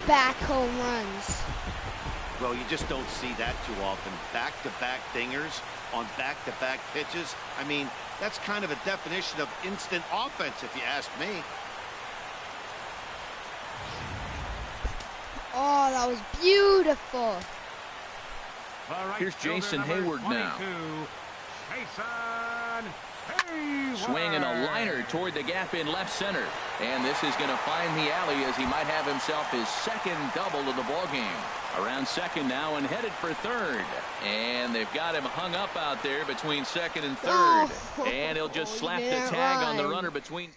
back-to-back home runs. Well, you just don't see that too often. Back-to-back dingers on back-to-back pitches. I mean, that's kind of a definition of instant offense, if you ask me. Oh, that was beautiful. Here's Jason Hayward now. Swinging a liner toward the gap in left center. And this is going to find the alley as he might have himself his second double of the ball game. Around second now and headed for third. And they've got him hung up out there between second and third. And he'll just slap the tag on the runner between.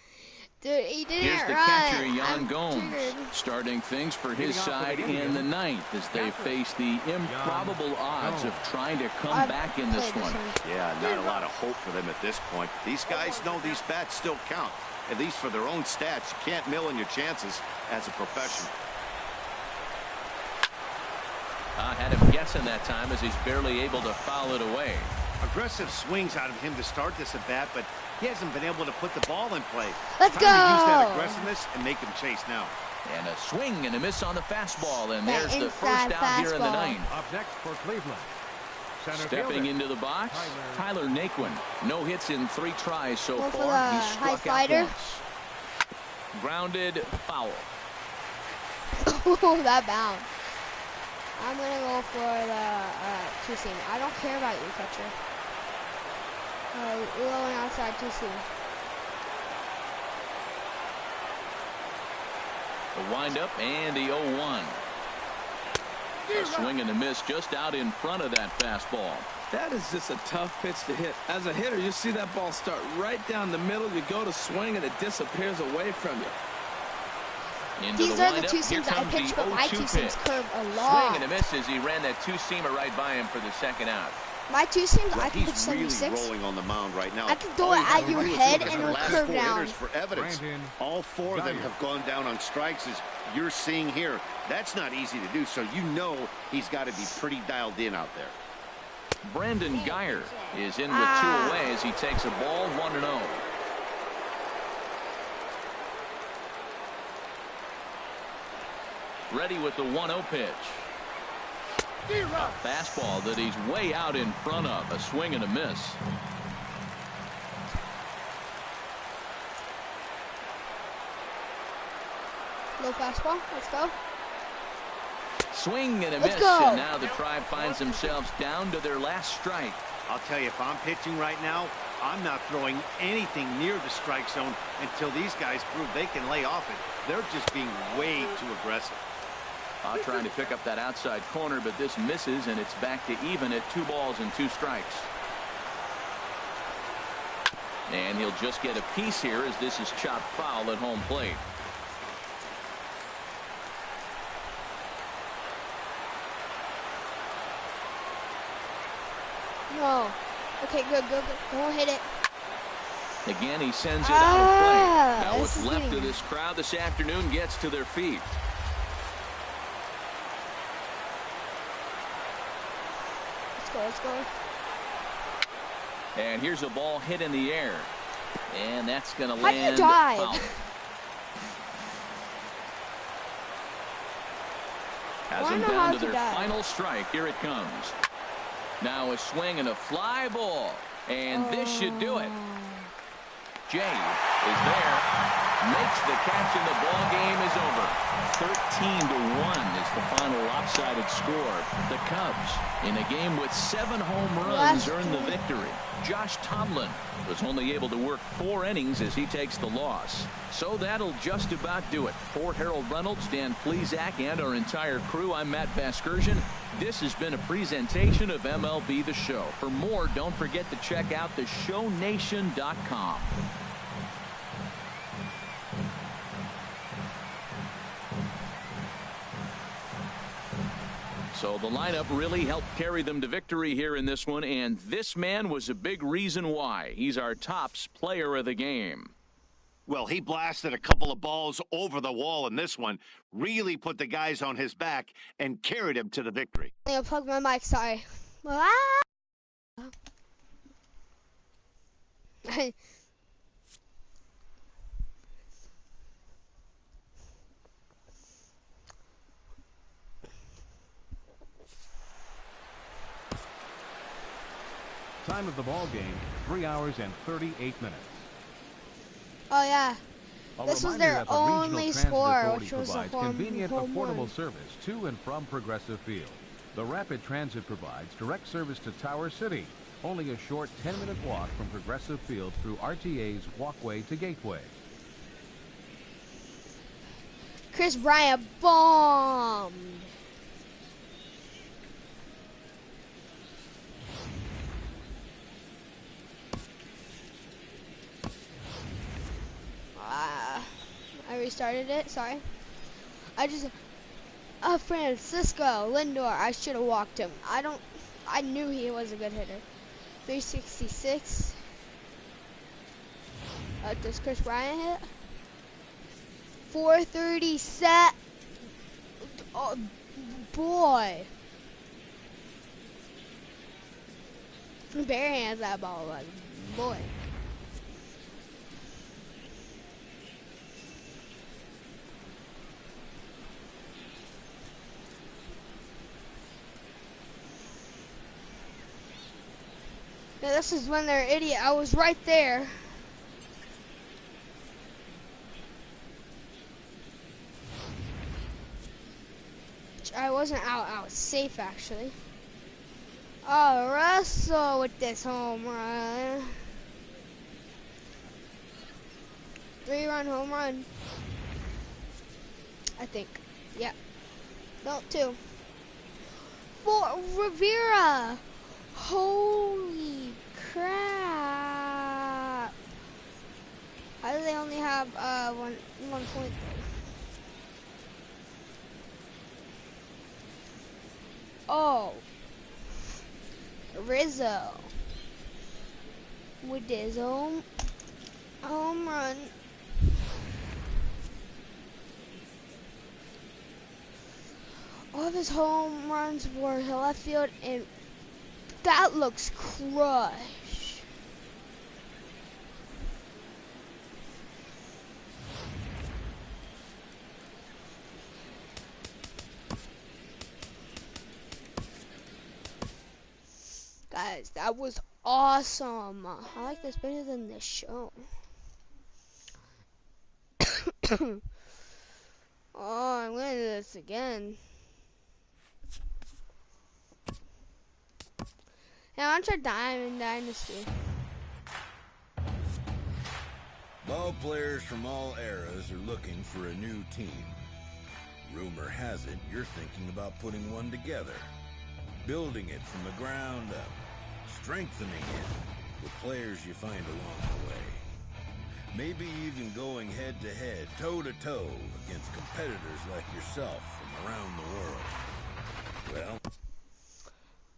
Dude, he didn't Here's the catcher, Yan Gomes, starting things for his side in the ninth as they face the improbable odds of trying to come back in this one. Yeah, not a lot of hope for them at this point. These guys know these bats still count, at least for their own stats. You can't mill in your chances as a professional. Had him guessing that time as he's barely able to foul it away. Aggressive swings out of him to start this at bat, but he hasn't been able to put the ball in play. Let's go! Time to use that aggressiveness and make him chase now. And a swing and a miss on the fastball, and there's the first out here in the ninth. Up next for Cleveland. Stepping into the box, Tyler Naquin. No hits in 3 tries so Go for far. the He struck high out slider. once. Grounded foul. Oh, that bounce. I'm going to go for the two-seam. I don't care about you, catcher. Low and outside two-seam. The windup and the 0-1. A swing and a miss just out in front of that fastball. That is just a tough pitch to hit. As a hitter, you see that ball start right down the middle. You go to swing and it disappears away from you. These are the two seams I pitch, but my two seams curve a lot. Swing and a miss as he ran that two-seamer right by him for the second out. My two seams, Well, I can pitch he's really 76. rolling on the mound right now. I can throw it at your head and it'll curve down. For evidence. All 4 of them have gone down on strikes, as you're seeing here. That's not easy to do, so you know he's got to be pretty dialed in out there. Brandon Geyer is in with 2 away as he takes a ball 1-0. Ready with the 1-0 pitch. A fastball that he's way out in front of. A swing and a miss. Low fastball. Let's go. Swing and a miss. And now the Tribe finds themselves down to their last strike. I'll tell you, if I'm pitching right now, I'm not throwing anything near the strike zone until these guys prove they can lay off it. They're just being way too aggressive. Trying to pick up that outside corner, but this misses, and it's back to even at 2 balls and 2 strikes. And he'll just get a piece here as this is chopped foul at home plate. No. Okay, good. Don't hit it. Again, he sends it out of play. Now what's left getting... of this crowd this afternoon gets to their feet. Let's go. And here's a ball hit in the air. And that's going to land foul. Has them down to their final strike. Here it comes. Now a swing and a fly ball. And this should do it. Jay is there. Makes the catch and the ball game is over. 13-1 is the final lopsided score. The Cubs, in a game with 7 home runs, earn the victory. Josh Tomlin was only able to work 4 innings as he takes the loss. So that'll just about do it. For Harold Reynolds, Dan Plesac, and our entire crew, I'm Matt Vasgersian. This has been a presentation of MLB The Show. For more, don't forget to check out theshownation.com. So the lineup really helped carry them to victory here in this one, and this man was a big reason why. He's our tops player of the game. Well, he blasted a couple of balls over the wall in this one, really put the guys on his back, and carried him to the victory. I unplugged my mic, sorry. Time of the ball game, 3 hours and 38 minutes. Oh, yeah. A This was reminder their that the Regional only Transit score, Authority which was a provides home convenient, run. affordable service to and from Progressive Field. The Rapid Transit provides direct service to Tower City, only a short 10-minute walk from Progressive Field through RTA's walkway to Gateway. Chris Bryant bombed. I restarted it, sorry. Francisco Lindor, I should have walked him. I knew he was a good hitter. 366. Does Chris Bryant hit? 430 set. Oh, boy. Bare hands that ball, like, boy. Yeah, this is when they're idiot. I was right there. I wasn't out. I was safe, actually. Oh, Russell with this home run. 3-run home run. I think. Yeah. No, 2. For Rivera. Holy crap. How do they only have one point though? Oh. Rizzo. With his home run. All of his home runs were left field, and that looks crushed. Guys, that was awesome. I like this better than the show. Oh, I'm gonna do this again. Yeah, I want to try Diamond Dynasty. Ball players from all eras are looking for a new team. Rumor has it you're thinking about putting one together. Building it from the ground up. Strengthening it with players you find along the way. Maybe even going head-to-head, toe-to-toe against competitors like yourself from around the world. Well,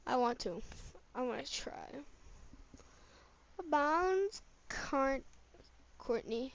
I want to try. Bounds, Courtney.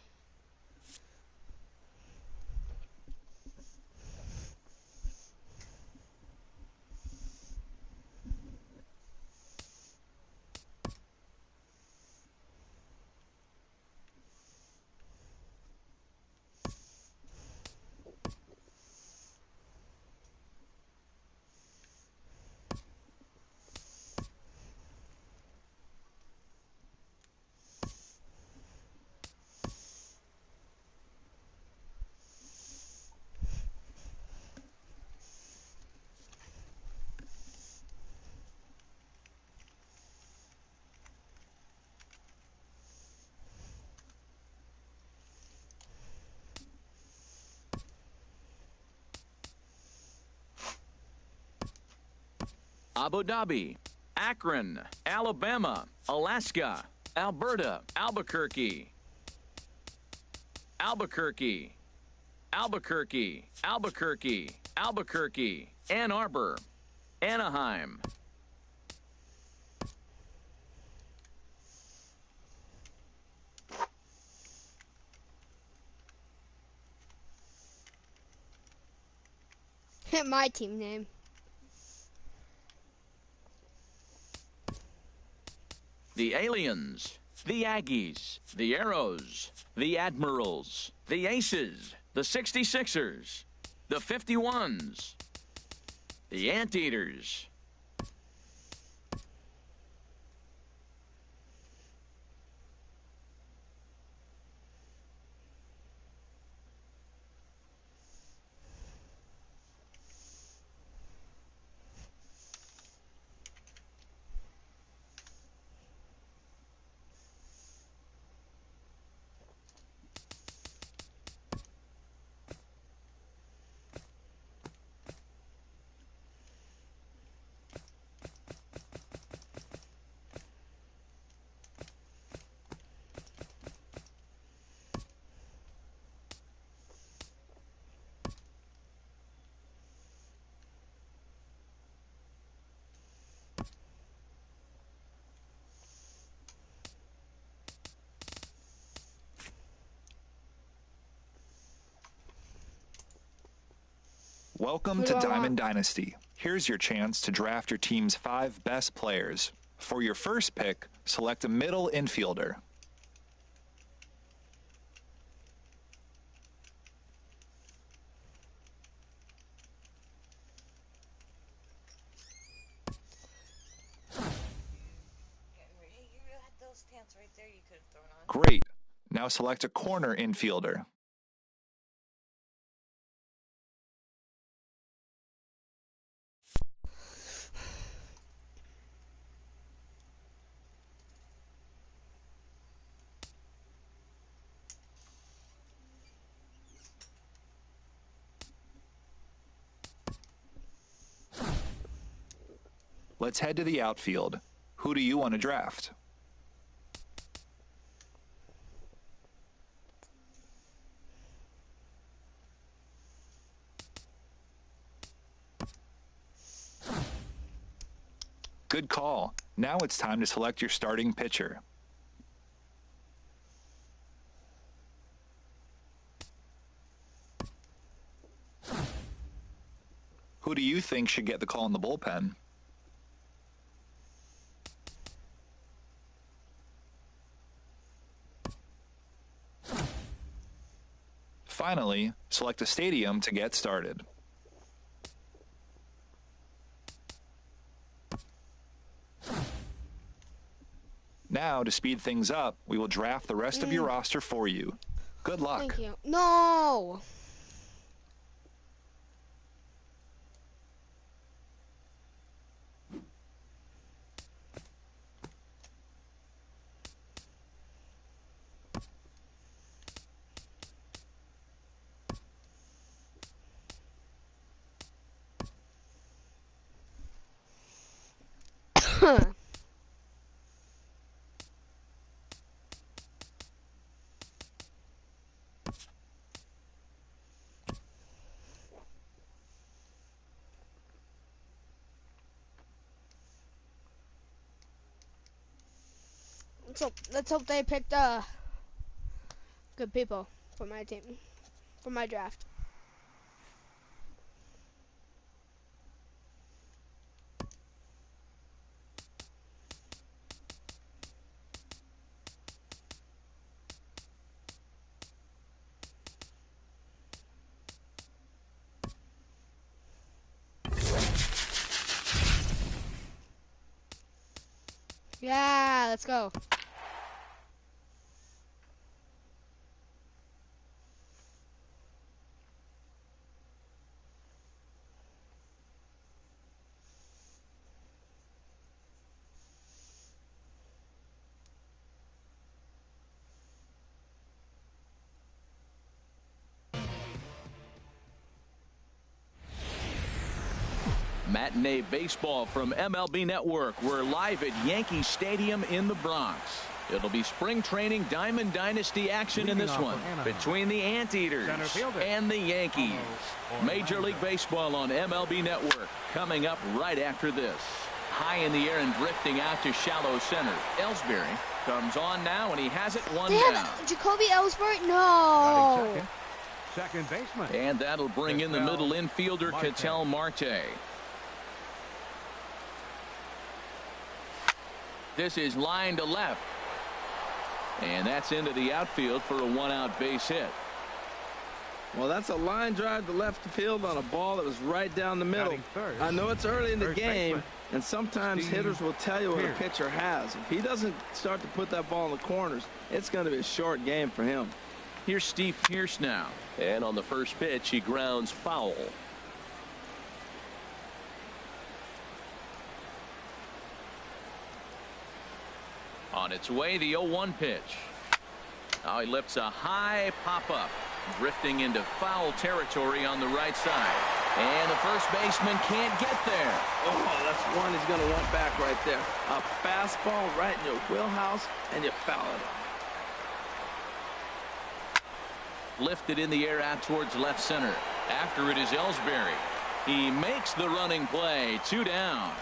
Abu Dhabi, Akron, Alabama, Alaska, Alberta, Albuquerque, Albuquerque, Albuquerque, Albuquerque, Albuquerque, Ann Arbor, Anaheim. Hit my team name. The Aliens, the Aggies, the Arrows, the Admirals, the Aces, the 66ers, the 51s, the Anteaters, Welcome to Diamond Dynasty. Here's your chance to draft your team's 5 best players. For your first pick, select a middle infielder. Great. Now select a corner infielder. Let's head to the outfield. Who do you want to draft? Good call. Now it's time to select your starting pitcher. Who do you think should get the call in the bullpen? Finally, select a stadium to get started. Now, to speed things up, we will draft the rest of your roster for you. Good luck. Thank you. No! Let's hope they picked good people for my team, for my draft. Yeah, let's go. Matinee baseball from MLB Network. We're live at Yankee Stadium in the Bronx. It'll be spring training Diamond Dynasty action in this one between the Anteaters and the Yankees. Major League Baseball on MLB Network coming up right after this. High in the air and drifting out to shallow center. Ellsbury comes on now, and he has it one down. Jacoby Ellsbury? No. Second baseman. And that'll bring in the middle infielder, Ketel Marte. This is line to left. And that's into the outfield for a one-out base hit. Well, that's a line drive to left field on a ball that was right down the middle. I know it's early in the game, and sometimes hitters will tell you what a pitcher has. If he doesn't start to put that ball in the corners, it's going to be a short game for him. Here's Steve Pearce now. And on the first pitch, he grounds foul. On its way, the 0-1 pitch. Now he lifts a high pop-up, drifting into foul territory on the right side. And the first baseman can't get there. Oh, that's one he's going to want back right there. A fastball right in your wheelhouse, and you foul it. Lifted in the air out towards left center. After it is Ellsbury. He makes the running play. 2 down.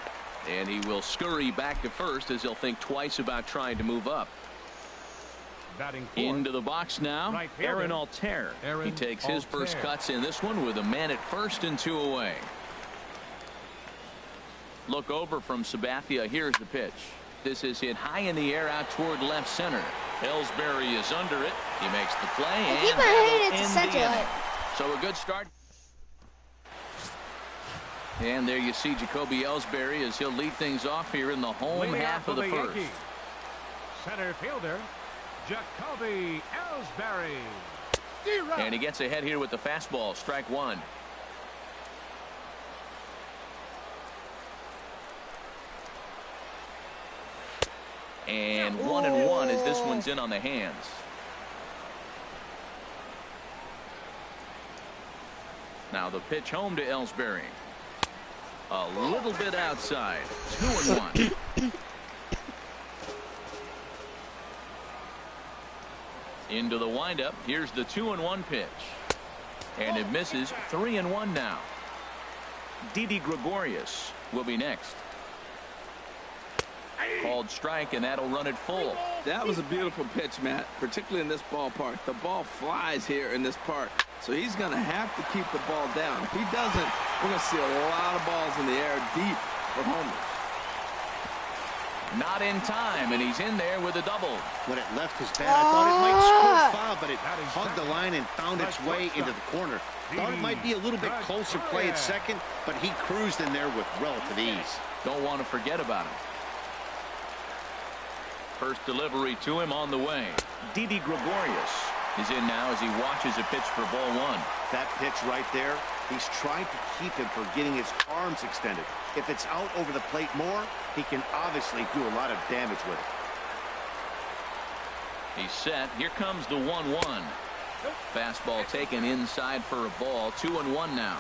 And he will scurry back to first as he'll think twice about trying to move up. Into the box now, Aaron Altair. He takes his first cuts in this one with a man at first and 2 away. Look over from Sabathia. Here's the pitch. This is hit high in the air out toward left center. Ellsbury is under it. He makes the play. I keep hitting it to center. So a good start. And there you see Jacoby Ellsbury as he'll lead things off here in the home half of the first. Center fielder, Jacoby Ellsbury. And he gets ahead here with the fastball. Strike one. And 1-1 as this one's in on the hands. Now the pitch home to Ellsbury. A little bit outside. 2-1. Into the windup. Here's the 2-1 pitch. And it misses. 3-1 now. Didi Gregorius will be next. Called strike, and that'll run it full. That was a beautiful pitch, Matt, particularly in this ballpark. The ball flies here in this park, so he's going to have to keep the ball down. If he doesn't, we're going to see a lot of balls in the air deep for homers. Not in time, and he's in there with a double. When it left his bat, I thought it might squirt foul, but it hugged the line and found its way into the corner. Thought it might be a little bit closer play at second, but he cruised in there with relative ease. Don't want to forget about him. First delivery to him on the way. Didi Gregorius is in now as he watches a pitch for ball one. That pitch right there, he's trying to keep him from getting his arms extended. If it's out over the plate more, he can obviously do a lot of damage with it. He's set. Here comes the 1-1. Fastball taken inside for a ball. 2-1 now.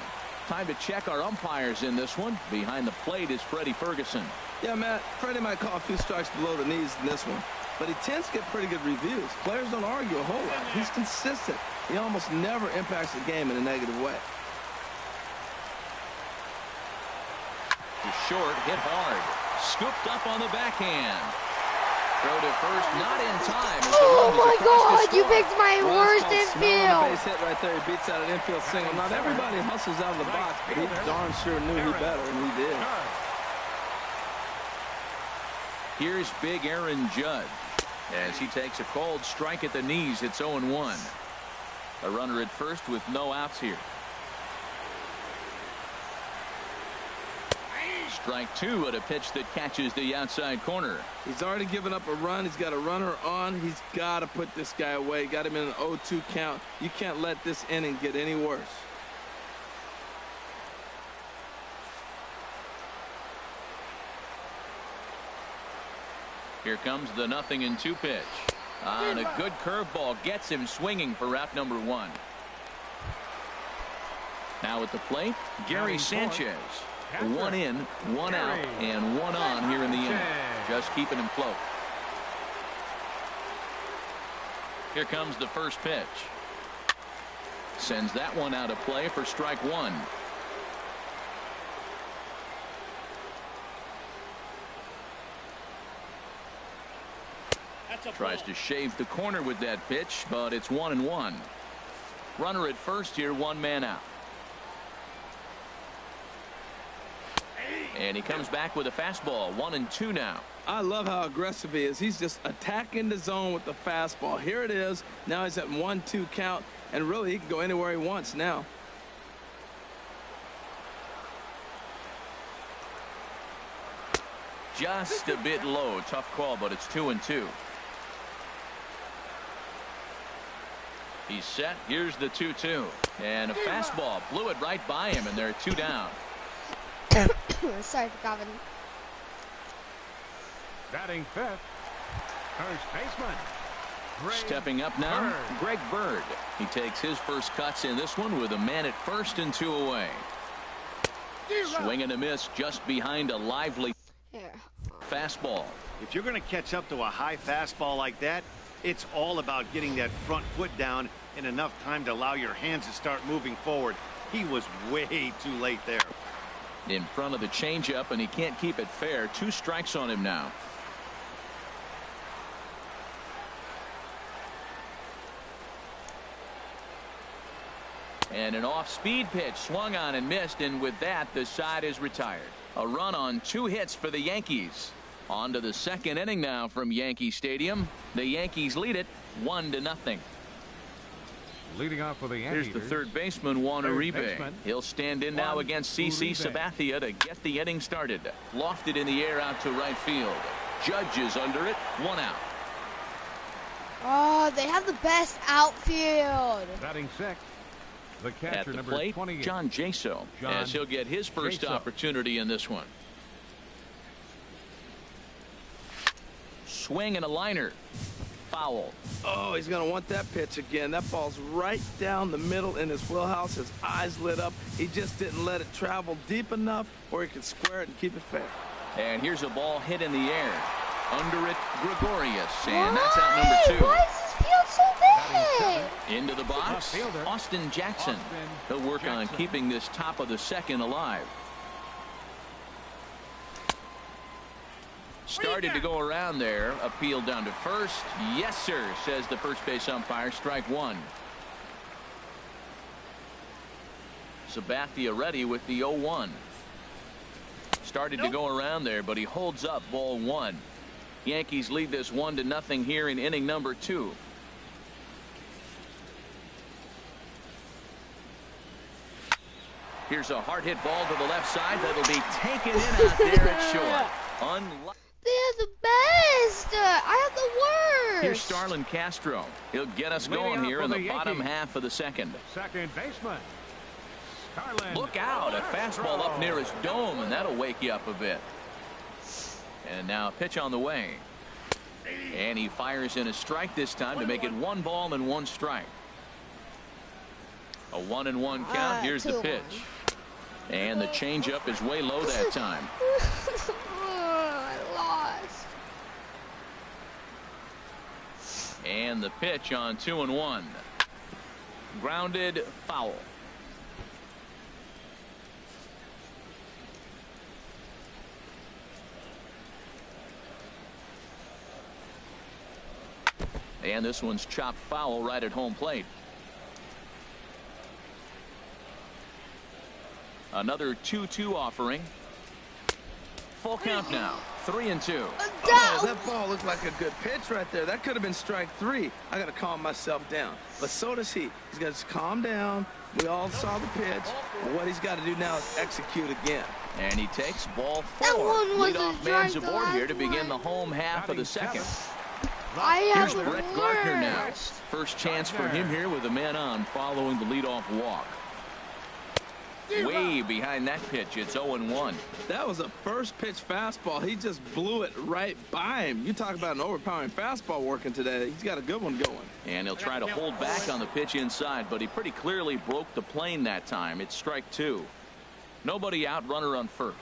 Time to check our umpires in this one. Behind the plate is Freddie Ferguson. Yeah, Matt, Freddie might call a few strikes below the knees in this one, but he tends to get pretty good reviews. Players don't argue a whole lot. He's consistent. He almost never impacts the game in a negative way. He's short, hit hard. Scooped up on the backhand. Throw to first, not in time. Oh my God, you picked my worst infield. Base hit right there. He beats out an infield single. Not everybody hustles out of the box, but he darn sure knew he better, and he did. Here's big Aaron Judge as he takes a called strike at the knees. It's 0-1. A runner at first with no outs here. Strike two at a pitch that catches the outside corner. He's already given up a run. He's got a runner on. He's got to put this guy away. Got him in an 0-2 count. You can't let this inning get any worse. Here comes the 0-2 pitch. And a good curveball gets him swinging for route number one. Now at the plate, Gary Sanchez. 1 in, 1 out, and 1 on here in the inning. Just keeping him afloat. Here comes the first pitch. Sends that one out of play for strike one. Tries to shave the corner with that pitch, but it's 1-1. Runner at first here, 1 man out. And he comes back with a fastball. 1-2 now. I love how aggressive he is. He's just attacking the zone with the fastball. Here it is. Now he's at 1-2 count, and really he can go anywhere he wants now. Just a bit low. Tough call, but it's 2-2. He's set. Here's the 2-2. And a fastball. Blew it right by him, and they're 2 down. Sorry for coughing. Batting fifth, first baseman. Stepping up now, Greg Bird. He takes his first cuts in this one with a man at first and 2 away. Swing and a miss just behind a lively fastball. If you're going to catch up to a high fastball like that, it's all about getting that front foot down in enough time to allow your hands to start moving forward. He was way too late there. In front of the changeup, and he can't keep it fair. 2 strikes on him now. And an off-speed pitch swung on and missed, and with that, the side is retired. A run on 2 hits for the Yankees. On to the second inning now from Yankee Stadium. The Yankees lead it 1-0. Leading off for the Yankees. Here's the third baseman, Juan Uribe. He'll stand in now against CC Sabathia to get the inning started. Lofted in the air out to right field. Judge is under it. 1 out. Oh, they have the best outfield. Batting sixth, the catcher, at the number plate, 28. John Jaso, as he'll get his first opportunity in this one. Swing and a liner. Foul. Oh, he's going to want that pitch again. That ball's right down the middle in his wheelhouse. His eyes lit up. He just didn't let it travel deep enough where he could square it and keep it fair. And here's a ball hit in the air. Under it, Gregorius. And that's out number 2. Why is this field so big? Into the box, Austin Jackson. He'll work on keeping this top of the second alive. Started to go around there. Appeal down to first. Yes, sir, says the first base umpire. Strike 1. Sabathia ready with the 0-1. Started to go around there, but he holds up ball 1. Yankees lead this 1-0 here in inning number 2. Here's a hard hit ball to the left side that'll be taken in out there at short. They're the best. I have the worst. Here's Starlin Castro. He'll get us going here in the bottom half of the second. Second baseman, Starlin. Look out. A fastball up near his dome, and that'll wake you up a bit. And now a pitch on the way. And he fires in a strike this time to make it 1 ball and 1 strike. A 1-1 count. Here's the pitch. And the changeup is way low that time. I lost. And the pitch on 2-1. Grounded, foul. And this one's chopped foul right at home plate. Another 2-2 offering. Full count now. 3-2. Oh, that ball looked like a good pitch right there. That could have been strike 3. I got to calm myself down. But so does he. He's got to just calm down. We all saw the pitch. But what he's got to do now is execute again. And he takes ball 4. That one was leadoff man's aboard here to begin the home half of the second. Here's Brett Gardner now. First chance for him here with a man on following the leadoff walk. Way behind that pitch. It's 0-1. That was a first pitch fastball. He just blew it right by him. You talk about an overpowering fastball working today. He's got a good one going. And he'll try to hold back on the pitch inside, but he pretty clearly broke the plane that time. It's strike 2. Nobody out, runner on first.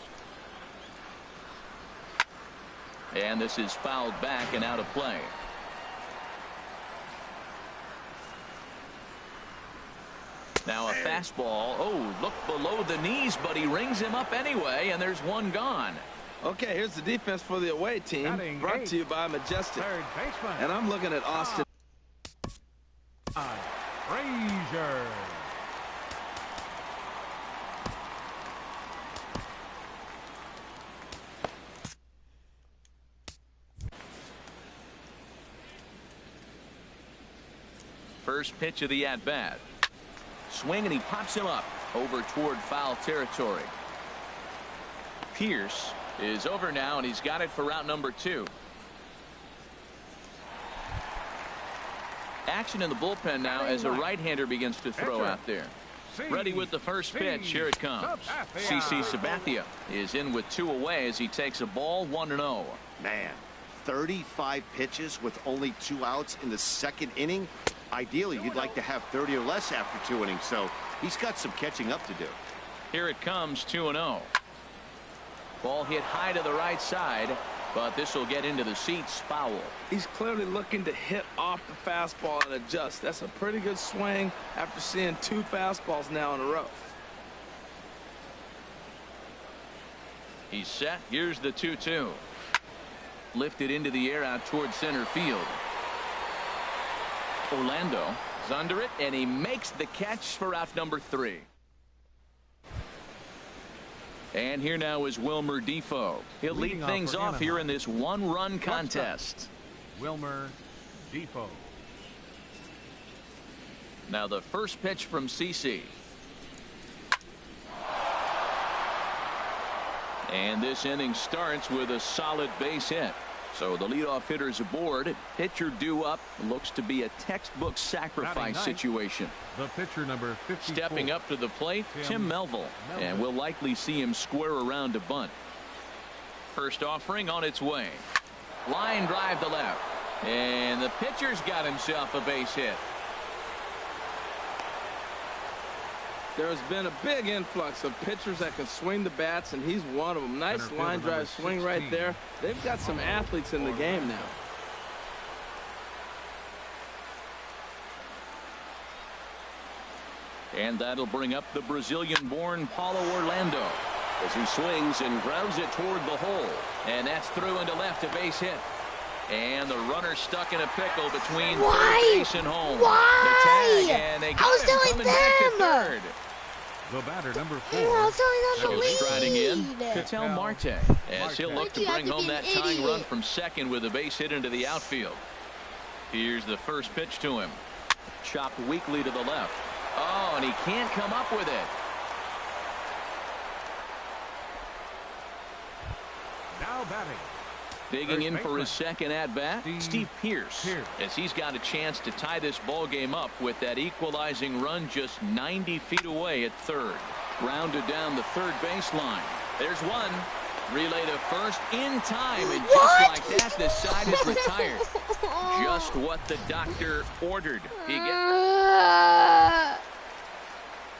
And this is fouled back and out of play. Now a fastball. Oh, look below the knees, but he rings him up anyway, and there's one gone. Okay, here's the defense for the away team. Brought to you by Majestic. And I'm looking at Austin Frazier. First pitch of the at-bat. Swing, and he pops him up over toward foul territory. Pierce is over now, and he's got it for route number 2. Action in the bullpen now as a right-hander begins to throw out there. Ready with the first pitch. Here it comes. CC Sabathia is in with 2 away as he takes a ball 1-0. Man, 35 pitches with only 2 outs in the second inning. Ideally, you'd like to have 30 or less after 2 innings, so he's got some catching up to do. Here it comes, 2-0. Ball hit high to the right side, but this will get into the seats. Foul. He's clearly looking to hit off the fastball and adjust. That's a pretty good swing after seeing 2 fastballs now in a row. He's set. Here's the 2-2. Lifted into the air out towards center field. Orlando He's under it, and he makes the catch for out number 3. And here now is Wilmer Defoe. He'll lead things off here in this one-run contest. Wilmer Defoe. Now the first pitch from CC. And this inning starts with a solid base hit. So the leadoff hitter's aboard. Pitcher due up. Looks to be a textbook sacrifice situation. The pitcher number 54. Stepping up to the plate, Tim Melville. And we'll likely see him square around to bunt. First offering on its way. Line drive to left. And the pitcher's got himself a base hit. There's been a big influx of pitchers that can swing the bats, and he's one of them. Nice line drive swing right there. They've got some athletes in the game now. And that'll bring up the Brazilian-born Paulo Orlando as he swings and grounds it toward the hole. And that's through into left, a base hit. And the runner stuck in a pickle between third base and home. Why? The tag, and they got him coming back to third. The batter number 4. Striding in, Ketel Marte, as he'll look to bring home that tying run from second with a base hit into the outfield. Here's the first pitch to him. Chopped weakly to the left. Oh, and he can't come up with it. Now batting. Digging in for his second at-bat, Steve Pearce, as he's got a chance to tie this ball game up with that equalizing run just 90 feet away at third. Grounded down the third baseline. There's one. Relay to first in time, and just like that, the side is retired. Just what the doctor ordered.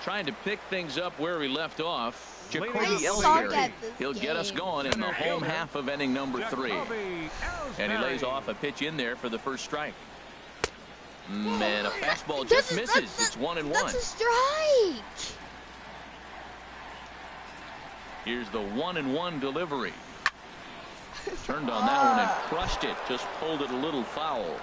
Trying to pick things up where we left off. Jacoby Ellsbury. He'll get us going in the home half of inning number 3. And he lays off a pitch in there for the first strike. And a fastball just misses. It's 1-1. That's a strike. Here's the 1-1 delivery. Turned on that one and crushed it. Just pulled it a little foul.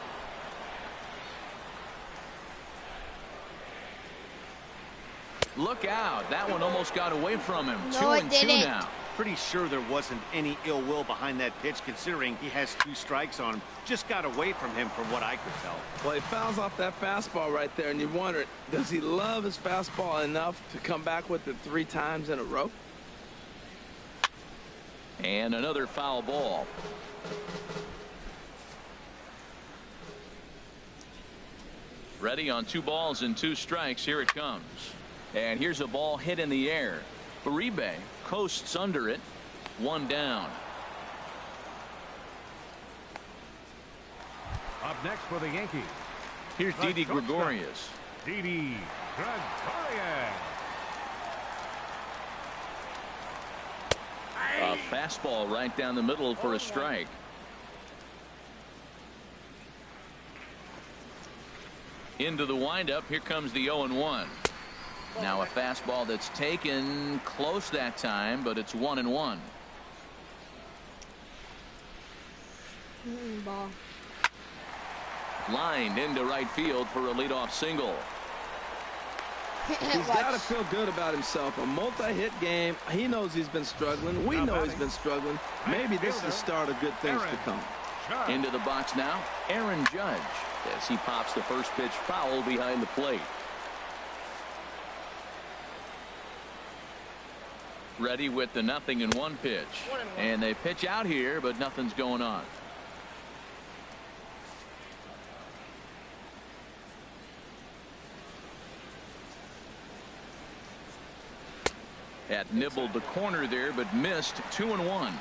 Look out. That one almost got away from him. No, 2-2 now. Pretty sure there wasn't any ill will behind that pitch, considering he has 2 strikes on him. Just got away from him from what I could tell. Well, he fouls off that fastball right there, and you wonder, does he love his fastball enough to come back with it 3 times in a row? And another foul ball. Ready on 2 balls and 2 strikes. Here it comes. And here's a ball hit in the air. Uribe coasts under it. 1 down. Up next for the Yankees. Here's Didi Gregorius. Didi Gregorius. A fastball right down the middle for a strike. Into the windup. Here comes the 0-1. Now a fastball that's taken close that time, but it's 1-1. Ball. Lined into right field for a leadoff single. He's got to feel good about himself. A multi-hit game. He knows he's been struggling. We know he's been struggling. Maybe this is the start of good things to come. Into the box now, Aaron Judge, as he pops the first pitch foul behind the plate. Ready with the 0-1 pitch. And they pitch out here, but nothing's going on. Had nibbled the corner there, but missed. 2-1.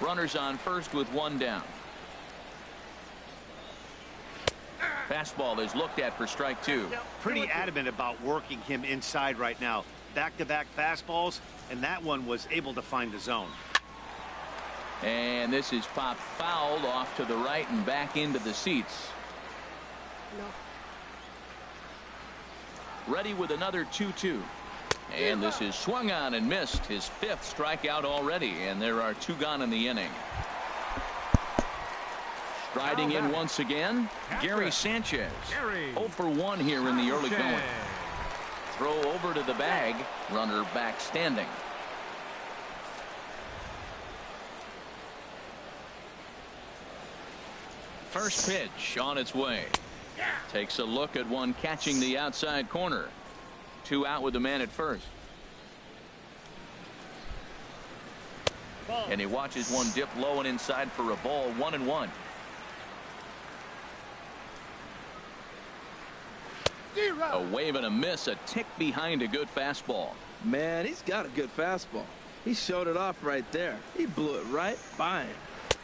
Runners on first with 1 down. Fastball is looked at for strike 2. Pretty adamant about working him inside right now. Back-to-back fastballs, and that one was able to find the zone. And this is popped fouled off to the right and back into the seats. No. Ready with another 2-2. And this is swung on and missed. His 5th strikeout already, and there are 2 gone in the inning. Striding in once again, Gary Sanchez. 0 for 1 here in the early going. Throw over to the bag. Runner back standing. First pitch on its way. Takes a look at one catching the outside corner. 2 out with the man at first. And he watches one dip low and inside for a ball. 1-1. A wave and a miss, a tick behind a good fastball. Man, he's got a good fastball. He showed it off right there. He blew it right by him.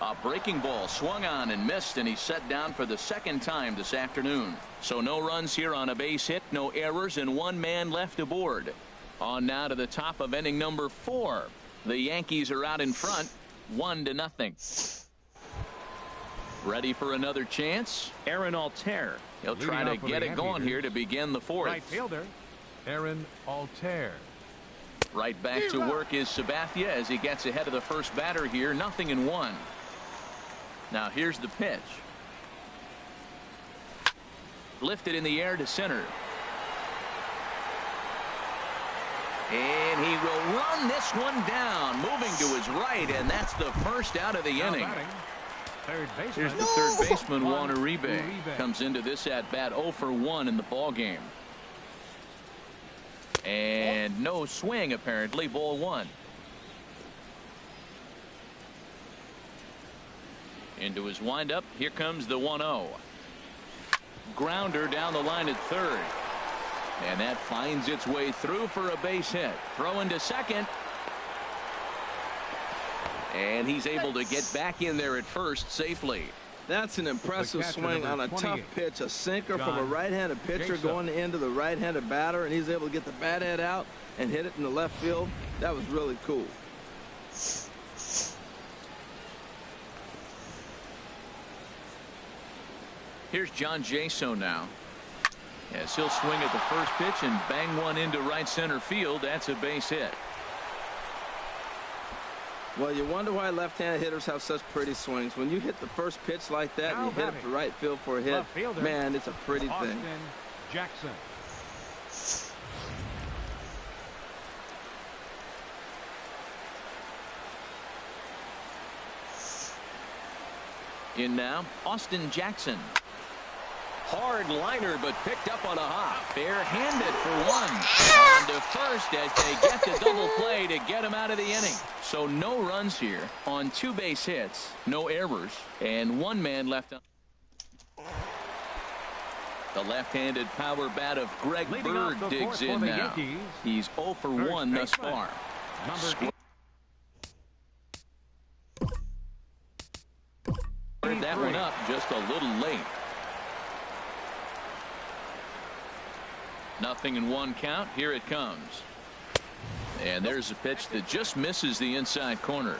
A breaking ball swung on and missed, and he's set down for the second time this afternoon. So no runs here on a base hit, no errors, and 1 man left aboard. On now to the top of inning number 4. The Yankees are out in front, 1-0. Ready for another chance? Aaron Altair. He'll try to get it going here to begin the 4th. Right fielder, Aaron Altair. Right back to work is Sabathia as he gets ahead of the first batter here. 0-1. Now here's the pitch. Lifted in the air to center. And he will run this one down, moving to his right, and that's the first out of the inning. Here's the third baseman, Juan Uribe. Comes into this at-bat 0 for 1 in the ball game. And no swing, apparently. Ball 1. Into his windup. Here comes the 1-0. Grounder down the line at third. And that finds its way through for a base hit. Throw into second. And he's able to get back in there at first safely. That's an impressive swing on a tough pitch. A sinker from a right-handed pitcher going into the right-handed batter, and he's able to get the bat head out and hit it in the left field. That was really cool. Here's John Jaso now. As he'll swing at the first pitch and bang one into right center field. That's a base hit. Well, you wonder why left-handed hitters have such pretty swings. When you hit the first pitch like that and you hit it to right field for a hit, man, it's a pretty thing. Jackson. In now, Austin Jackson. Hard liner, but picked up on a hop. Bare-handed for 1. On to first as they get the double play to get him out of the inning. So no runs here on 2 base hits, no errors, and 1 man left on. The left-handed power bat of Greg Bird digs in now. He's 0 for 1 thus far. That one up just a little late. 0-1 count. Here it comes. And there's a pitch that just misses the inside corner.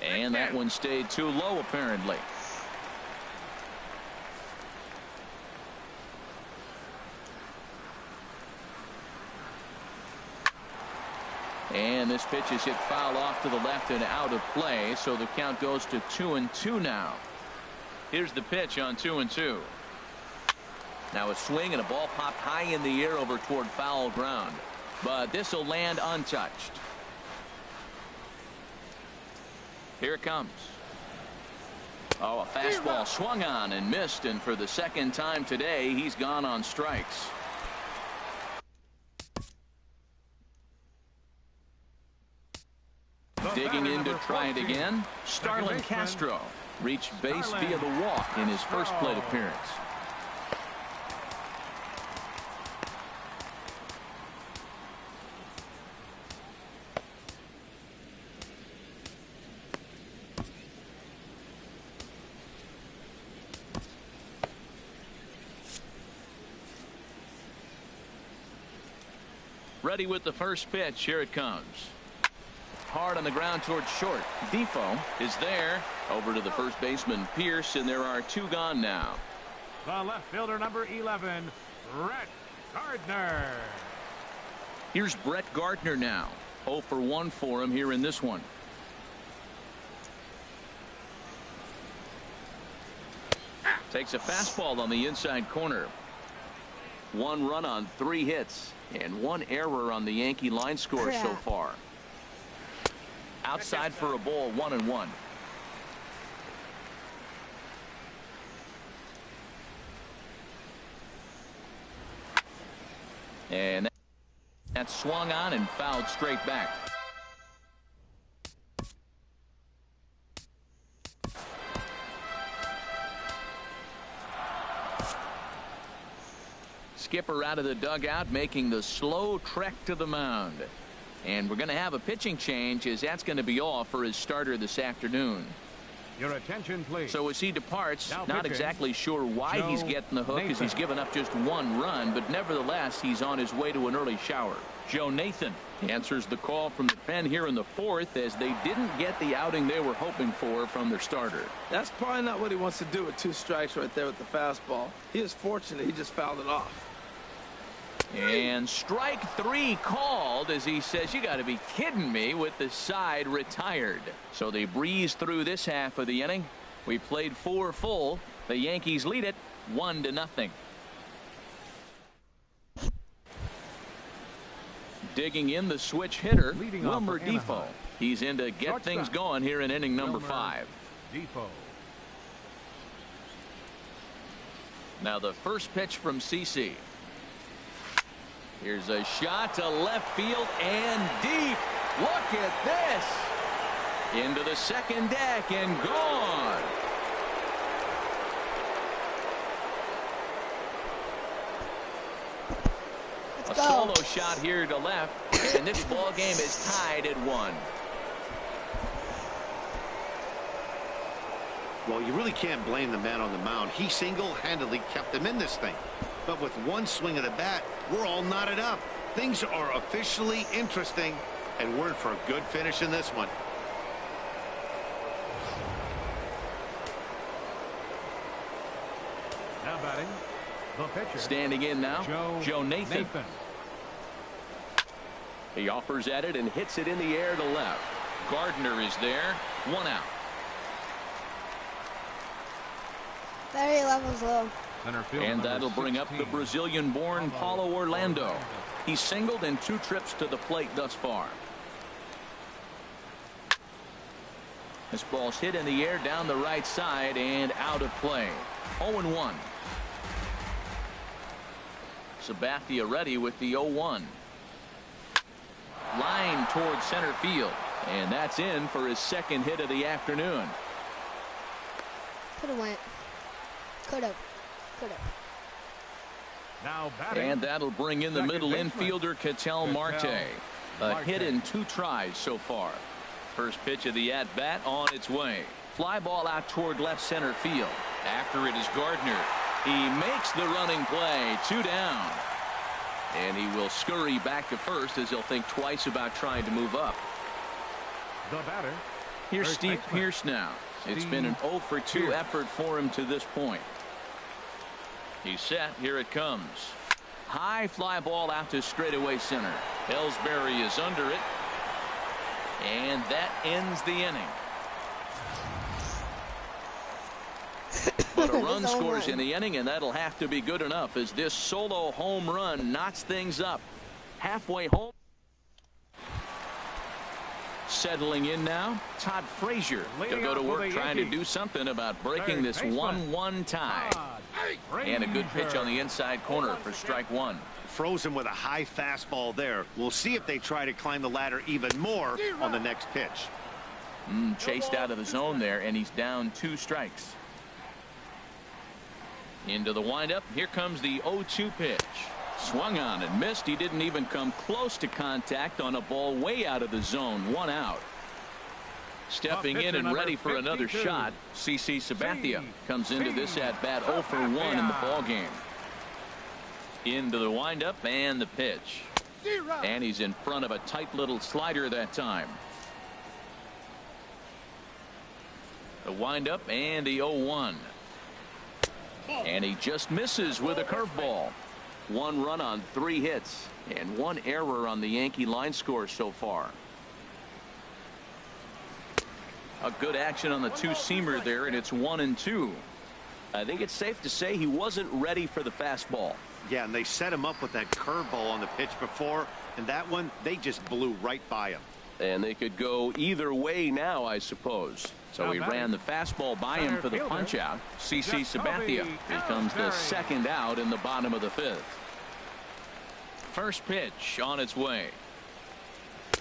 And that one stayed too low, apparently. And this pitch is hit foul off to the left and out of play, so the count goes to 2-2 now. Here's the pitch on 2-2. Now a swing and a ball popped high in the air over toward foul ground, but this will land untouched. Here it comes. Oh, a fastball swung on and missed, and for the second time today he's gone on strikes. Digging in to try it again. Starlin Castro reached base via the walk in his first plate appearance. Ready with the first pitch. Here it comes. Hard on the ground towards short. Defoe is there. Over to the first baseman, Pierce, and there are 2 gone now. The left fielder, number 11, Brett Gardner. Here's Brett Gardner now. 0 for 1 for him here in this one. Takes a fastball on the inside corner. 1 run on 3 hits and 1 error on the Yankee line score so far. Outside for a ball, 1-1. And that's swung on and fouled straight back. Skipper out of the dugout, making the slow trek to the mound. And we're going to have a pitching change, as that's going to be all for his starter this afternoon. Your attention, please. So as he departs, Now not pitching, exactly sure why he's getting the hook, as he's given up just 1 run, but nevertheless, he's on his way to an early shower. Joe Nathan answers the call from the pen here in the 4th, as they didn't get the outing they were hoping for from their starter. That's probably not what he wants to do with 2 strikes right there with the fastball. He is fortunate he just fouled it off. And strike 3 called, as he says, you got to be kidding me, with the side retired. So they breeze through this half of the inning. We played 4 full. The Yankees lead it 1-0. Digging in the switch hitter, Wilmer Difo. He's in to get things going here in inning number 5. Difo. Now the first pitch from CC. Here's a shot to left field and deep. Look at this. Into the second deck and gone. A solo shot here to left, and this ball game is tied at 1. Well, you really can't blame the man on the mound. He single-handedly kept them in this thing. But with 1 swing of the bat, we're all knotted up. Things are officially interesting, and we're in for a good finish in this one. Now batting, the pitcher. Standing in now, Joe Nathan. He offers at it and hits it in the air to left. Gardner is there. 1 out. Battery level's low. And that'll bring up the Brazilian-born Paulo Orlando. He's singled in 2 trips to the plate thus far. This ball's hit in the air down the right side and out of play. 0-1. Sabathia ready with the 0-1. Line towards center field. And that's in for his 2nd hit of the afternoon. Could have went. Could have. Now batting, and that'll bring in the middle infielder Ketel Marte. A hit in 2 tries so far. First pitch of the at-bat on its way. Fly ball out toward left center field. After it is Gardner. He makes the running play. 2 down. And he will scurry back to first, as he'll think twice about trying to move up. the batter. Here's Steve Pearce now. It's been an 0 for 2 effort for him to this point. He's set. Here it comes. High fly ball out to straightaway center. Ellsbury is under it. And that ends the inning. But a run scores in the inning, and that'll have to be good enough as this solo home run knocks things up. Halfway home. Settling in now, Todd Frazier to go to work trying to do something about breaking this 1-1 tie. And a good pitch on the inside corner for strike 1. Frozen with a high fastball there. We'll see if they try to climb the ladder even more on the next pitch. Chased out of the zone there, and he's down 2 strikes. Into the windup. Here comes the 0-2 pitch. Swung on and missed. He didn't even come close to contact on a ball way out of the zone. 1 out. Stepping in and ready for another shot, CC Sabathia comes into this at bat 0 for 1 in the ball game. Into the windup and the pitch. And he's in front of a tight little slider that time. The windup and the 0-1. And he just misses with a curveball. 1 run on 3 hits and 1 error on the Yankee line score so far. A good action on the two-seamer there, and it's 1-2. I think it's safe to say he wasn't ready for the fastball. Yeah, and they set him up with that curveball on the pitch before, and that one, they just blew right by him. And they could go either way now, I suppose. So he ran the fastball by him for the punch-out. CC Sabathia. Here comes the second out in the bottom of the 5th. First pitch on its way.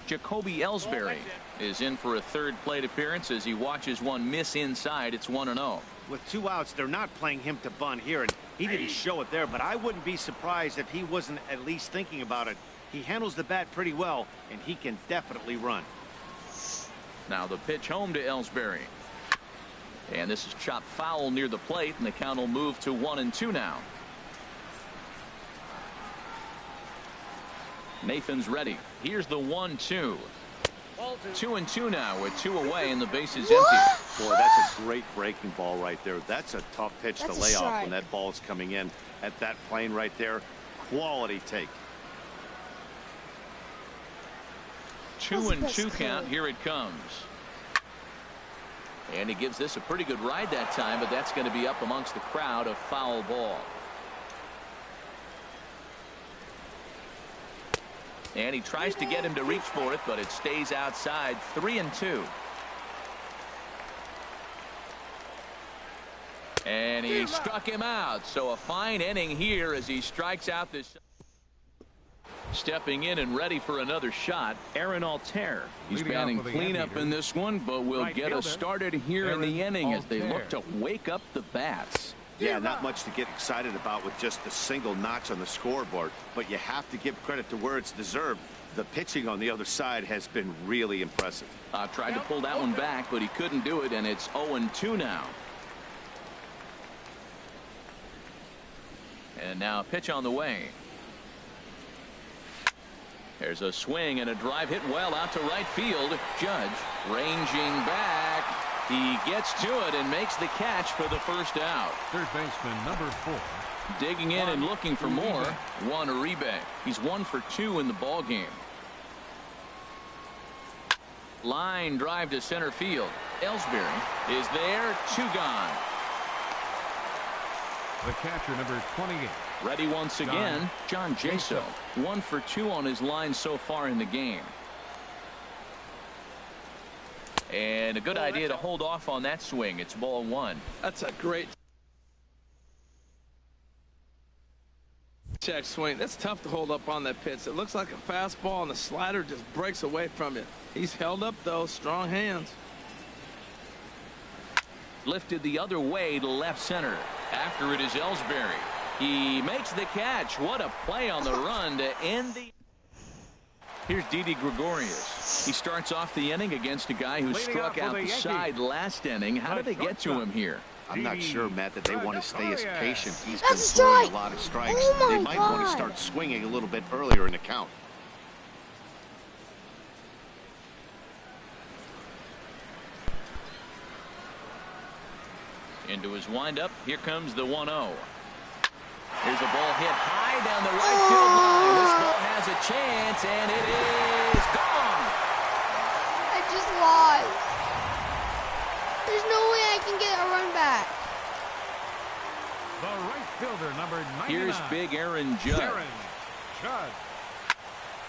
Jacoby Ellsbury is in for a 3rd plate appearance as he watches one miss inside. It's 1-0. With 2 outs, they're not playing him to bunt here, and he didn't show it there, but I wouldn't be surprised if he wasn't at least thinking about it. He handles the bat pretty well, and he can definitely run. Now the pitch home to Ellsbury. And this is chopped foul near the plate, and the count will move to 1-2 now. Nathan's ready. Here's the 1-2. 2-2 now with 2 away and the base is empty. Boy, that's a great breaking ball right there. That's a tough pitch to lay off when that ball is coming in at that plane right there. Quality take. 2-2 count. Here it comes. And he gives this a pretty good ride that time, but that's going to be up amongst the crowd. A foul ball. And he tries to get him to reach for it, but it stays outside. 3-2. And he struck him out. So a fine inning here as he strikes out this. Stepping in and ready for another shot, Aaron Altair. He's batting cleanup in this one, but will get us started here in the inning as they look to wake up the bats. Yeah, not much to get excited about with just a single notch on the scoreboard, but you have to give credit to where it's deserved. The pitching on the other side has been really impressive. Tried to pull that one back, but he couldn't do it, and it's 0-2 now. And now a pitch on the way. There's a swing and a drive hit well out to right field. Judge ranging back. He gets to it and makes the catch for the first out. Third baseman number 4. Digging in and looking for more. Juan Uribe. He's 1 for 2 in the ball game. Line drive to center field. Ellsbury is there. 2 gone. The catcher number 28. Ready once again. John Jaso. 1 for 2 on his line so far in the game. And a good idea to hold off on that swing. It's ball 1. That's a great check swing. That's tough to hold up on that pitch. It looks like a fastball and the slider just breaks away from it. He's held up though. Strong hands. Lifted the other way to left center. After it is Ellsbury. He makes the catch. What a play on the run to end the. Here's Didi Gregorius. He starts off the inning against a guy who struck out the side last inning. How did they get to him here? I'm not sure, Matt, that they want to stay as patient. He's been throwing a lot of strikes. They might want to start swinging a little bit earlier in the count. Into his windup. Here comes the 1-0. Here's a ball hit high down the right field line. This ball has a chance, and it is gone. I just lost. There's no way I can get a run back. The right fielder, number 99. Here's big Aaron Judge. Aaron Judge.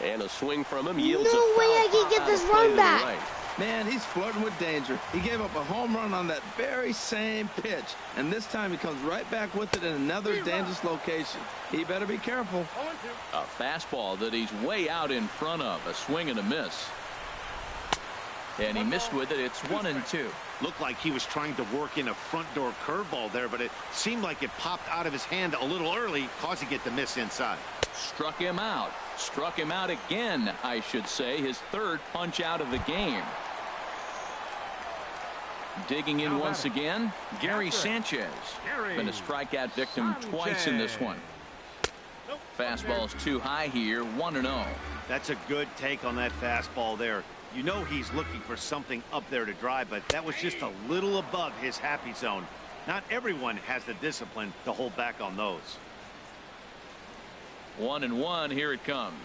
And a swing from him yields a No foul way I can get this run back. Right. Man, he's flirting with danger. He gave up a home run on that very same pitch, and this time he comes right back with it in another dangerous location. He better be careful. A fastball that he's way out in front of. A swing and a miss. And he missed with it. It's 1-2. Looked like he was trying to work in a front door curveball there, but it seemed like it popped out of his hand a little early, causing it to miss inside. Struck him out. Struck him out again, I should say. His 3rd punch out of the game. Digging in once again, Gary Sanchez. Been a strikeout victim twice in this one. Fastball's too high here. 1-0. That's a good take on that fastball there. You know he's looking for something up there to drive, but that was just a little above his happy zone. Not everyone has the discipline to hold back on those. 1-1. Here it comes.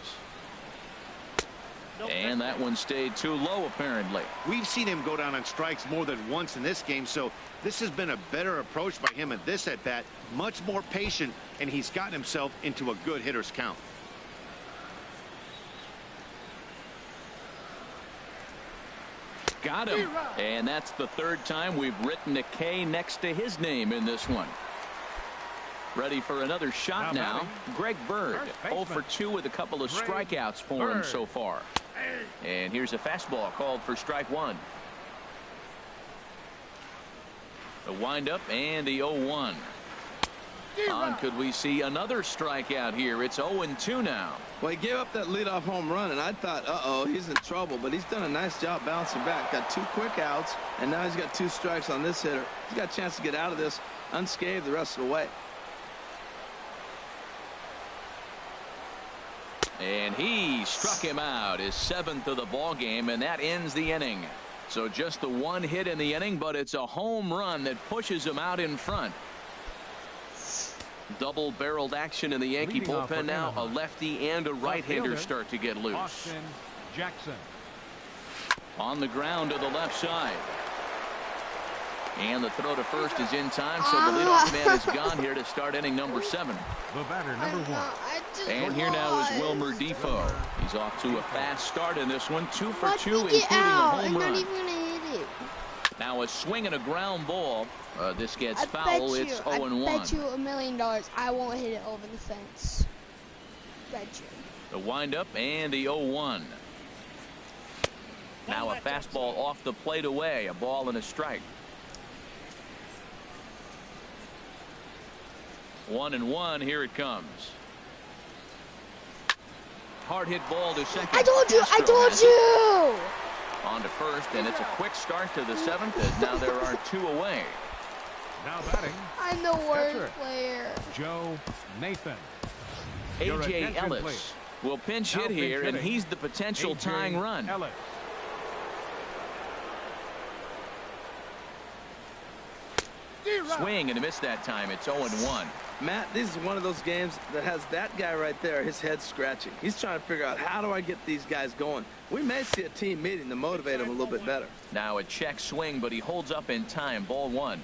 And that one stayed too low, apparently. We've seen him go down on strikes more than once in this game, so this has been a better approach by him at this at-bat. Much more patient, and he's gotten himself into a good hitter's count. Got him. And that's the third time we've written a K next to his name in this one. Ready for another shot now. Greg Bird, 0 for 2 with a couple of strikeouts for him so far. And here's a fastball called for strike one. The windup and the 0-1. Could we see another strikeout here? It's 0-2 now. Well, he gave up that leadoff home run, and I thought, uh-oh, he's in trouble. But he's done a nice job bouncing back. Got 2 quick outs, and now he's got 2 strikes on this hitter. He's got a chance to get out of this unscathed the rest of the way. And he struck him out, his 7th of the ball game, and that ends the inning. So just the 1 hit in the inning, but it's a home run that pushes him out in front. Double-barreled action in the Yankee bullpen now. A lefty and a right-hander start to get loose. Austin Jackson. On the ground to the left side. And the throw to first is in time, so the leadoff man is gone here to start inning number 7. The batter, number 1. And here now is Wilmer Defoe. He's off to a fast start in this one. 2 for 2, Get including a out. home I'm run. not even gonna hit it. Now a swing and a ground ball. This gets I foul. bet It's you, 0-1. I bet you $1 million I won't hit it over the fence. Bet you. The windup and the 0-1. Now a fastball off the plate away. A ball and a strike. 1-1. Here it comes. Hard hit ball to second. I told you. I told you. On to first, and it's a quick start to the 7th as now there are 2 away. Now batting. I'm the worst Catcher. player. Joe Nathan. A.J. Ellis will pinch hit here, and he's the potential tying run. Ellis. Swing and a miss that time. It's 0-1. Matt, this is one of those games that has that guy right there, his head scratching. He's trying to figure out, how do I get these guys going? We may see a team meeting to motivate him a little bit better. Now a check swing, but he holds up in time. Ball 1.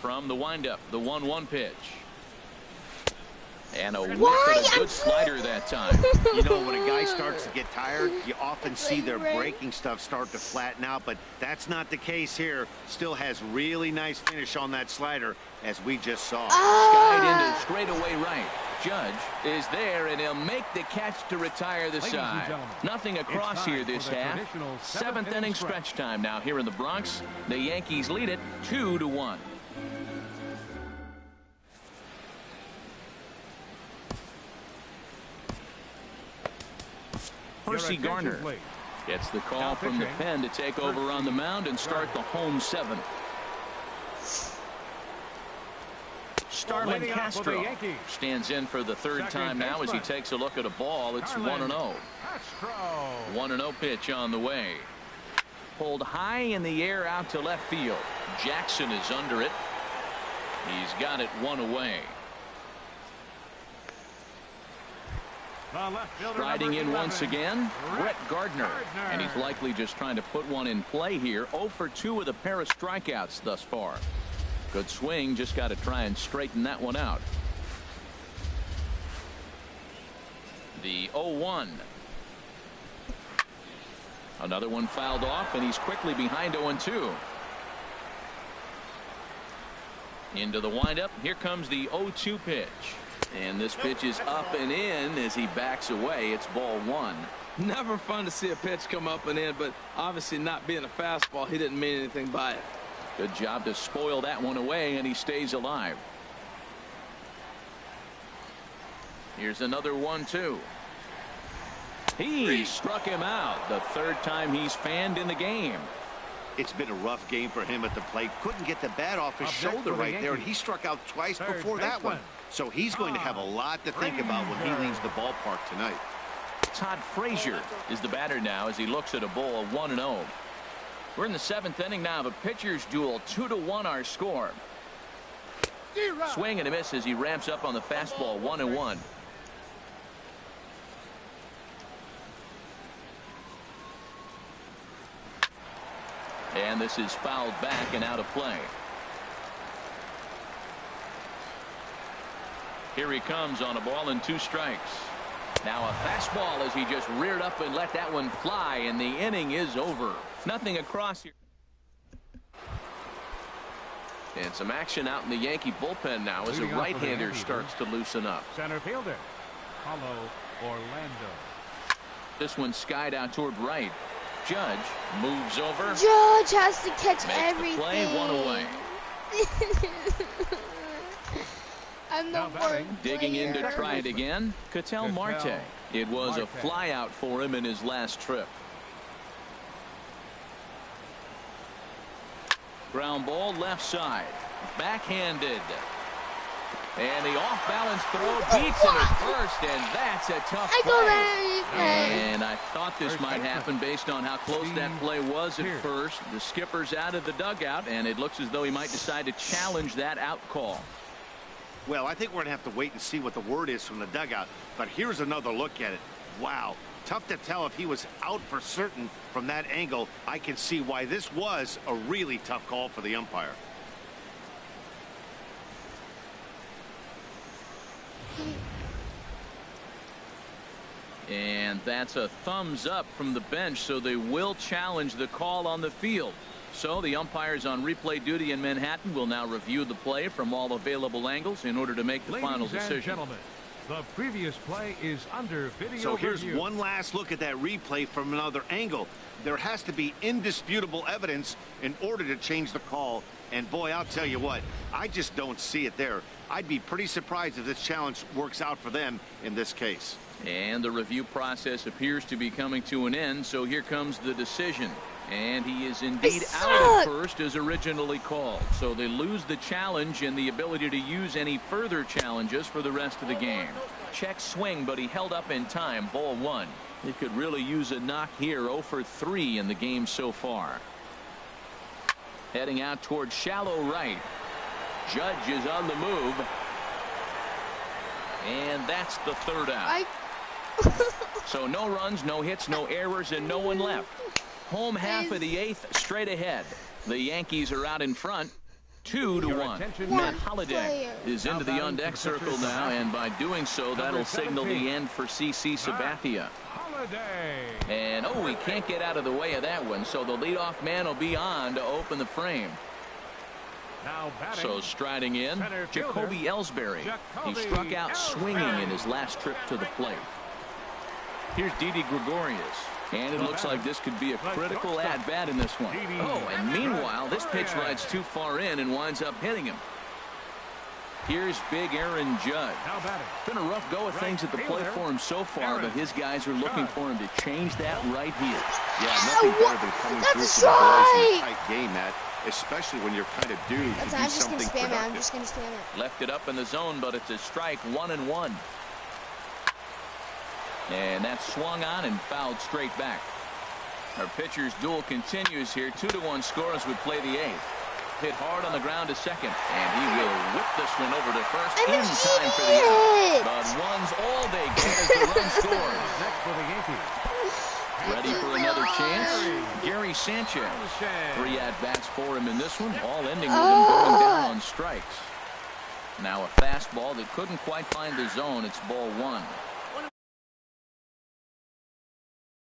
From the windup, the 1-1 pitch. And a good slider that time. You know, when a guy starts to get tired, you often see their breaking stuff start to flatten out, but that's not the case here. Still has really nice finish on that slider, as we just saw. Skied into straightaway right. Judge is there, and he'll make the catch to retire the side. Nothing across here this half. 7th inning stretch time now here in the Bronx. The Yankees lead it 2-1. Percy Garner gets the call from the pen to take over on the mound and start the home 7th. Starlin Castro stands in for the 3rd time now as he takes a look at a ball. It's 1-0. 1-0 pitch on the way. Pulled high in the air out to left field. Jackson is under it. He's got it 1 away. Riding in once again, Brett Gardner. And he's likely just trying to put one in play here. 0 for 2 with a pair of strikeouts thus far. Good swing, just got to try and straighten that one out. The 0-1. Another one fouled off, and he's quickly behind 0-2. Into the windup. Here comes the 0-2 pitch. And this pitch is up and in as he backs away. It's ball 1. Never fun to see a pitch come up and in, but obviously not being a fastball, he didn't mean anything by it. Good job to spoil that one away, and he stays alive. Here's another 1-2. He struck him out. The 3rd time he's fanned in the game. It's been a rough game for him at the plate. Couldn't get the bat off his shoulder right there, and he struck out twice before that one. So he's going to have a lot to think about when he leaves the ballpark tonight. Todd Frazier is the batter now as he looks at a ball of 1-0. We're in the 7th inning now of a pitcher's duel. 2-1 our score. Swing and a miss as he ramps up on the fastball. 1-1. And this is fouled back and out of play. Here he comes on a ball and 2 strikes. Now a fastball as he just reared up and let that one fly, and the inning is over. Nothing across here. And some action out in the Yankee bullpen now as a right-hander starts to loosen up. Center fielder, Paulo Orlando. This one skied out toward right. Judge moves over. Judge has to catch Makes everything. The play, 1 away. I'm the worst Digging in to player. try it again. Ketel Marte. It was a flyout for him in his last trip. Ground ball left side. Backhanded. And the off-balance throw beats him at first, and that's a tough play. And I thought this might happen based on how close that play was at first. The skipper's out of the dugout, and it looks as though he might decide to challenge that out call. Well, I think we're going to have to wait and see what the word is from the dugout. But here's another look at it. Wow. Tough to tell if he was out for certain from that angle. I can see why this was a really tough call for the umpire. And that's a thumbs up from the bench, so they will challenge the call on the field. So the umpires on replay duty in Manhattan will now review the play from all available angles in order to make the final decision. Ladies and gentlemen, the previous play is under video So here's review. one last look at that replay from another angle. There has to be indisputable evidence in order to change the call. And boy, I'll tell you what, I just don't see it there. I'd be pretty surprised if this challenge works out for them in this case. And the review process appears to be coming to an end, so here comes the decision. And he is indeed out at first as originally called. So they lose the challenge and the ability to use any further challenges for the rest of the game. Check swing, but he held up in time. Ball 1. He could really use a knock here. 0 for 3 in the game so far. Heading out toward shallow right. Judge is on the move. And that's the 3rd out. So no runs, no hits, no errors, and no one left. Home half of the 8th, straight ahead. The Yankees are out in front, 2-1. Matt Holliday is into the on-deck circle now, and by doing so, that'll signal the end for CC Sabathia. And oh, he can't get out of the way of that one, so the leadoff man will be on to open the frame. So striding in, Jacoby Ellsbury. He struck out swinging in his last trip to the plate. Here's Didi Gregorius. And it looks like this could be a critical at-bat in this one. Oh, and meanwhile, this pitch rides too far in and winds up hitting him. Here's big Aaron Judge. Been a rough go of things at the plate for him so far, but his guys are looking for him to change that right here. Yeah, nothing better than coming through for the boys in a tight game, Matt, especially when you're kind of due to do something productive. I'm just going to spam it. Left it up in the zone, but it's a strike. 1-1. And that's swung on and fouled straight back. Our pitcher's duel continues here. 2-1 score as we play the 8th. Hit hard on the ground to second, and he will whip this one over to first in time for the out. But one's all they get as the run scores. Next for the Yankees. Ready for another chance? Gary Sanchez. 3 at-bats for him in this one, all ending with him going down on strikes. Now a fastball that couldn't quite find the zone. It's ball 1.